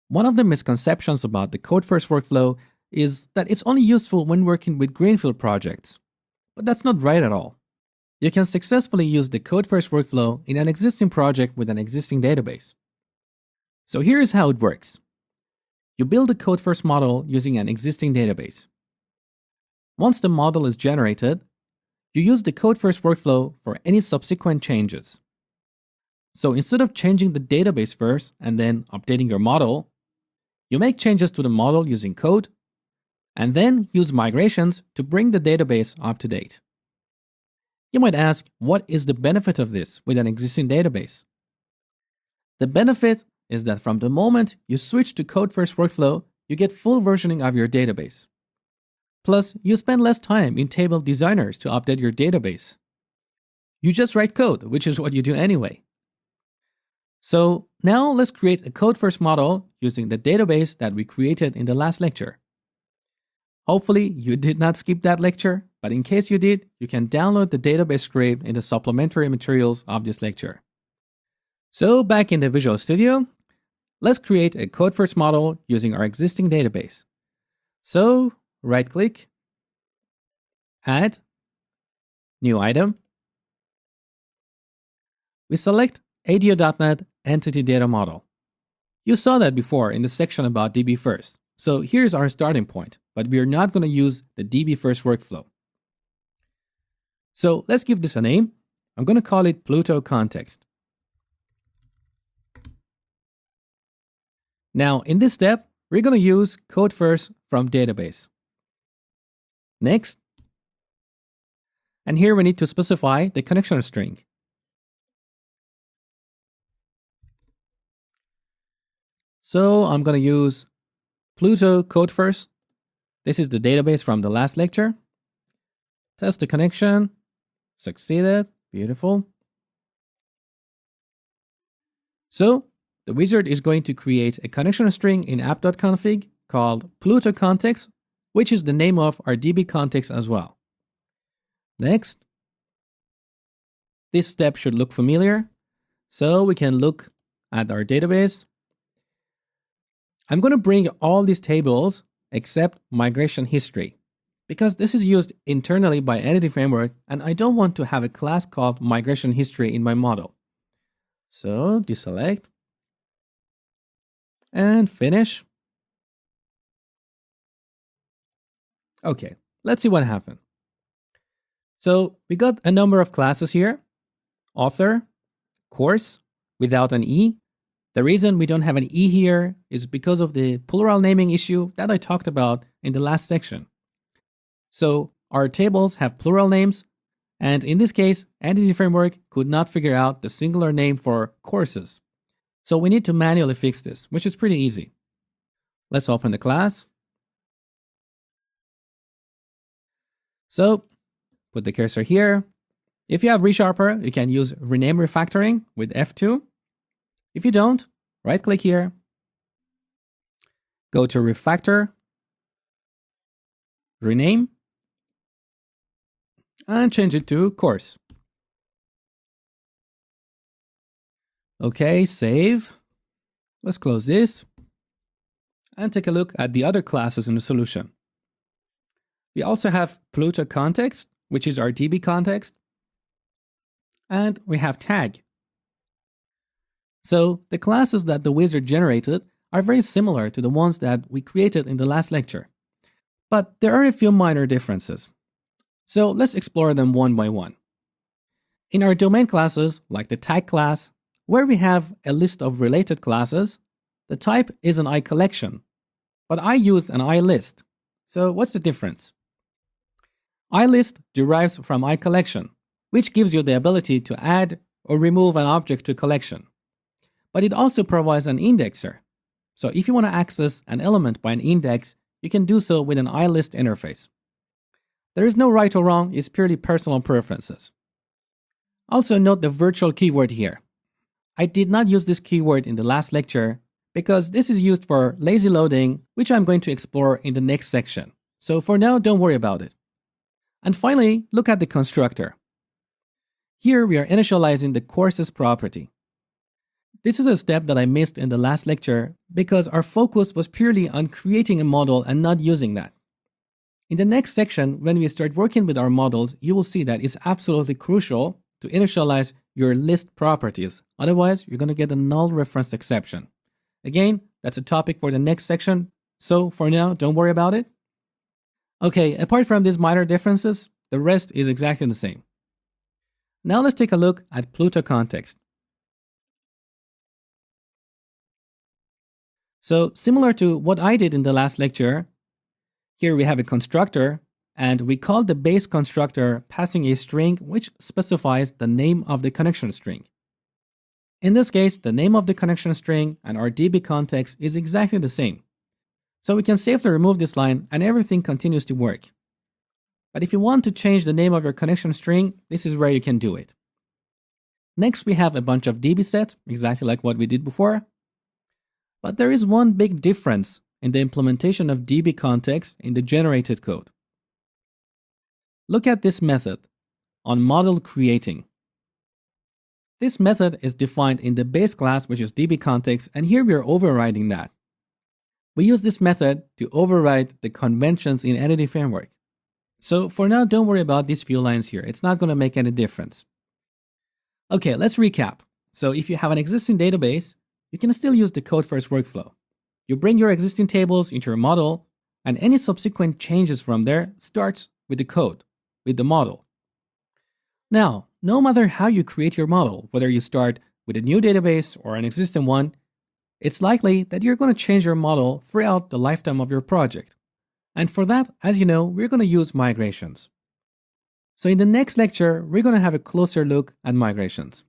One of the misconceptions about the Code-First workflow is that it's only useful when working with greenfield projects. But that's not right at all. You can successfully use the Code-First workflow in an existing project with an existing database. So here's how it works. You build a Code-First model using an existing database. Once the model is generated, you use the Code-First workflow for any subsequent changes. So instead of changing the database first and then updating your model, you make changes to the model using code, and then use migrations to bring the database up to date. You might ask, what is the benefit of this with an existing database? The benefit is that from the moment you switch to Code-First workflow, you get full versioning of your database. Plus, you spend less time in table designers to update your database. You just write code, which is what you do anyway. So now let's create a Code-First model using the database that we created in the last lecture. Hopefully you did not skip that lecture, but in case you did, you can download the database script in the supplementary materials of this lecture. So back in the Visual Studio, let's create a Code-First model using our existing database. So right-click, Add, New Item. We select ADO.NET Entity Data Model. You saw that before in the section about DB-First. So here's our starting point, but we are not going to use the DB-First workflow. So let's give this a name. I'm going to call it Pluto Context. Now in this step, we're going to use Code-First from database. Next. And here we need to specify the connection string. So I'm going to use Pluto Code-First. This is the database from the last lecture. Test the connection. Succeeded. Beautiful. So the wizard is going to create a connection string in app.config called Pluto Context, which is the name of our DB context as well. Next. This step should look familiar. So we can look at our database. I'm going to bring all these tables except migration history, because this is used internally by Entity Framework and I don't want to have a class called migration history in my model. So deselect and finish. Okay, let's see what happened. So we got a number of classes here. Author, course, without an E. The reason we don't have an E here is because of the plural naming issue that I talked about in the last section. So our tables have plural names, and in this case, Entity Framework could not figure out the singular name for courses. So we need to manually fix this, which is pretty easy. Let's open the class. So put the cursor here. If you have ReSharper, you can use rename refactoring with F2. If you don't, right-click here, go to Refactor, Rename, and change it to Course. Okay, save. Let's close this and take a look at the other classes in the solution. We also have Pluto Context, which is our DB context, and we have Tag. So the classes that the wizard generated are very similar to the ones that we created in the last lecture. But there are a few minor differences. So let's explore them one by one. In our domain classes, like the tag class, where we have a list of related classes, the type is an iCollection, but I used an iList. So what's the difference? iList derives from iCollection, which gives you the ability to add or remove an object to a collection. But it also provides an indexer. So if you want to access an element by an index, you can do so with an iList interface. There is no right or wrong, it's purely personal preferences. Also note the virtual keyword here. I did not use this keyword in the last lecture because this is used for lazy loading, which I'm going to explore in the next section. So for now, don't worry about it. And finally, look at the constructor. Here we are initializing the courses property. This is a step that I missed in the last lecture because our focus was purely on creating a model and not using that. In the next section, when we start working with our models, you will see that it's absolutely crucial to initialize your list properties. Otherwise, you're going to get a null reference exception. Again, that's a topic for the next section. So for now, don't worry about it. Okay, apart from these minor differences, the rest is exactly the same. Now let's take a look at Pluto context. So similar to what I did in the last lecture, here we have a constructor, and we call the base constructor passing a string which specifies the name of the connection string. In this case, the name of the connection string and our DB context is exactly the same. So we can safely remove this line and everything continues to work. But if you want to change the name of your connection string, this is where you can do it. Next, we have a bunch of DB set, exactly like what we did before. But there is one big difference in the implementation of DB context in the generated code. Look at this method on model creating. This method is defined in the base class, which is DB context, and here we are overriding that. We use this method to override the conventions in Entity Framework. So for now, don't worry about these few lines here. It's not going to make any difference. Okay, let's recap. So if you have an existing database, you can still use the code first workflow. You bring your existing tables into your model, and any subsequent changes from there starts with the code, with the model. Now, no matter how you create your model, whether you start with a new database or an existing one, it's likely that you're going to change your model throughout the lifetime of your project. And for that, as you know, we're going to use migrations. So in the next lecture, we're going to have a closer look at migrations.